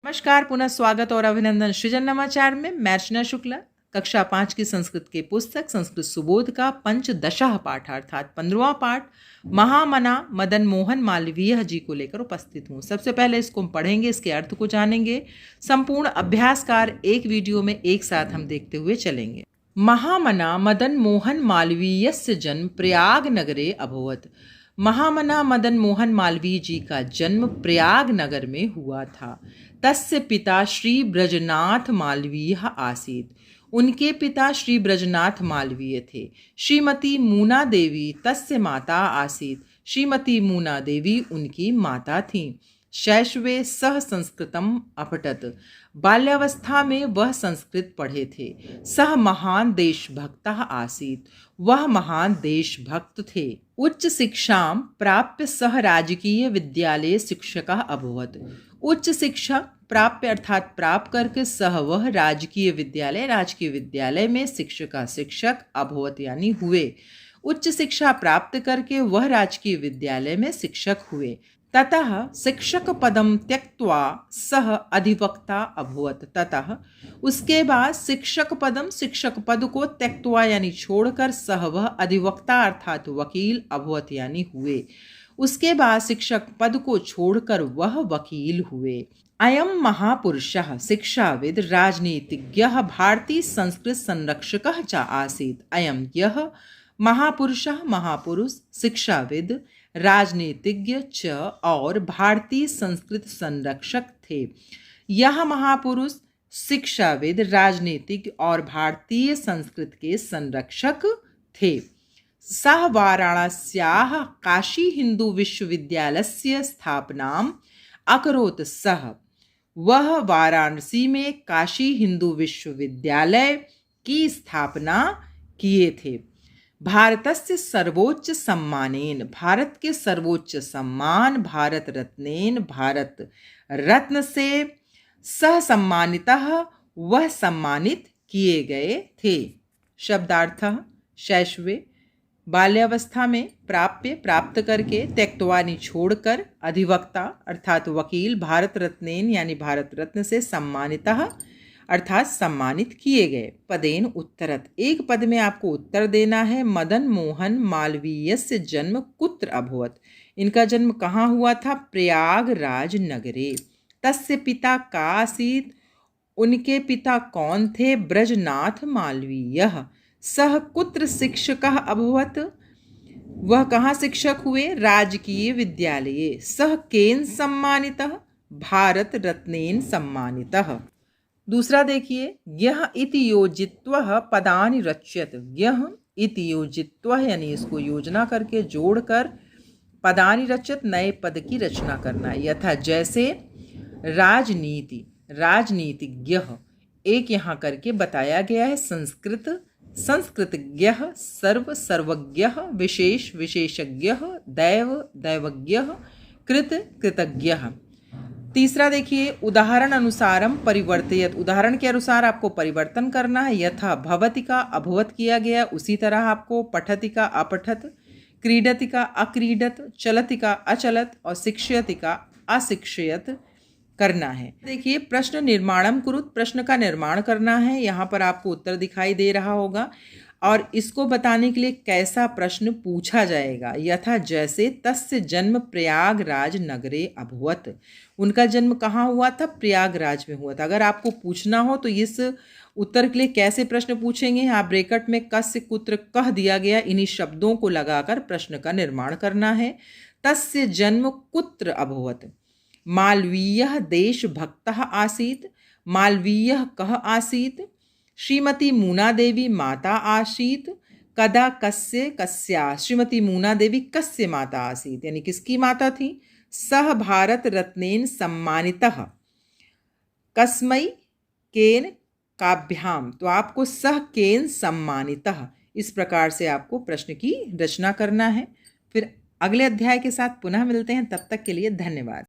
नमस्कार, पुनः स्वागत और अभिनंदन सृजन नवाचार में। मैं अर्चना शुक्ला कक्षा 5 की संस्कृत की पुस्तक संस्कृत सुबोध का पंचदशः पाठ अर्थात 15वां पाठ महामना मदन मोहन मालवीय जी को लेकर उपस्थित हूँ। सबसे पहले इसको हम पढ़ेंगे, इसके अर्थ को जानेंगे। संपूर्ण अभ्यासकार एक वीडियो में एक साथ हम देखते हुए चलेंगे। महामना मदन मोहन मालवीयस्य जन्म प्रयाग नगरे अभवत्। महामना मदन मोहन मालवीय जी का जन्म प्रयाग नगर में हुआ था। तस्य पिता श्री ब्रजनाथ मालवीय आसीत्। उनके पिता श्री ब्रजनाथ मालवीय थे। श्रीमती मूना देवी तस्य माता आसीत्। श्रीमती मूना देवी उनकी माता थीं। शैशवे सह संस्कृतम अपठत। बाल्यावस्था में वह संस्कृत पढ़े थे। सह महान देशभक्त आसीत्। वह महान देशभक्त थे। उच्च शिक्षां प्राप्य सह राजकीय विद्यालय शिक्षक अभवत्। उच्च शिक्षा प्राप्य अर्थात प्राप्त करके सह वह राजकीय विद्यालय में शिक्षक अभवत यानी हुए। उच्च शिक्षा प्राप्त करके वह राजकीय विद्यालय में शिक्षक हुए। ततः शिक्षक पदम त्यक्त्वा सह अधिवक्ता अभवत। ततः उसके बाद शिक्षक पद को त्यक्त्वा यानी छोड़कर सह वह अधिवक्ता अर्थात वकील अभवत यानी हुए। उसके बाद शिक्षक पद को छोड़कर वह वकील हुए। अयं महापुरुषः शिक्षाविद राजनीतिज्ञः भारतीय संस्कृत संरक्षकः च आसीत्। अयं यह महापुरुष शिक्षाविद राजनीतिज्ञ च और भारतीय संस्कृत संरक्षक थे। यह महापुरुष शिक्षाविद राजनीतिज्ञ और भारतीय संस्कृत के संरक्षक थे। सः वाराणस्याः काशी हिंदू विश्वविद्यालयस्य स्थापनाम् अकरोत्। सः वह वाराणसी में काशी हिंदू विश्वविद्यालय की स्थापना किए थे। भारतस्य सर्वोच्च सम्मानेन भारत के सर्वोच्च सम्मान भारत रत्न से सह सम्मानितः वह सम्मानित किए गए थे। शब्दार्थ शैशवे बाल्यावस्था में प्राप्त करके त्यक्त्वानि छोड़कर अधिवक्ता अर्थात वकील भारत रत्नेन यानी भारत रत्न से सम्मानितः अर्थात सम्मानित किए गए। पदेन उत्तरत एक पद में आपको उत्तर देना है। मदन मोहन मालवीयस्य जन्म कुत्र अभवत्। इनका जन्म कहाँ हुआ था? प्रयागराज नगरे। तस्य पिता का आसीत्। उनके पिता कौन थे? ब्रजनाथ मालवीयः। सह कुत्र शिक्षकः अभवत्। वह कहाँ शिक्षक हुए? राजकीय विद्यालये। सह केन सम्मानितः? भारत रत्नेन सम्मानितः। दूसरा देखिए, यह इति योजित्वः पदानि रच्यत। यह इति योजित्वः यानी इसको योजना करके जोड़कर पदानि रच्यत नए पद की रचना करना। यथा जैसे राजनीतिज्ञ एक यहाँ करके बताया गया है। संस्कृतज्ञ सर्वज्ञ विशेषज्ञ दैवज्ञ कृतज्ञ। तीसरा देखिए, उदाहरण अनुसारम परिवर्तयत। उदाहरण के अनुसार आपको परिवर्तन करना है। यथा भवति का अभवत किया गया, उसी तरह आपको पठति का अपठत, क्रीडति का अक्रीडत, चलति का अचलत और शिक्षयति का अशिक्षयत करना है। देखिए, प्रश्न निर्माणम कुरुत, प्रश्न का निर्माण करना है। यहाँ पर आपको उत्तर दिखाई दे रहा होगा और इसको बताने के लिए कैसा प्रश्न पूछा जाएगा। यथा जैसे तस्य जन्म प्रयागराज नगरे अभवत। उनका जन्म कहाँ हुआ था? प्रयागराज में हुआ था। अगर आपको पूछना हो तो इस उत्तर के लिए कैसे प्रश्न पूछेंगे? यहाँ ब्रैकेट में कस्य कुत्र कह दिया गया, इन्हीं शब्दों को लगाकर प्रश्न का निर्माण करना है। तस्य जन्म कुत्र अभवत। मालवीयः देशभक्तः आसीत्। मालवीयः कः आसीत्? श्रीमती मूना देवी माता आसीत्। कदा कस्या श्रीमती मूना देवी कस्य माता आसीत् यानी किसकी माता थी? सह भारत रत्नेन सम्मानितः। कस्मै केन काभ्याम, तो आपको सह केन सम्मानितः इस प्रकार से आपको प्रश्न की रचना करना है। फिर अगले अध्याय के साथ पुनः मिलते हैं, तब तक के लिए धन्यवाद।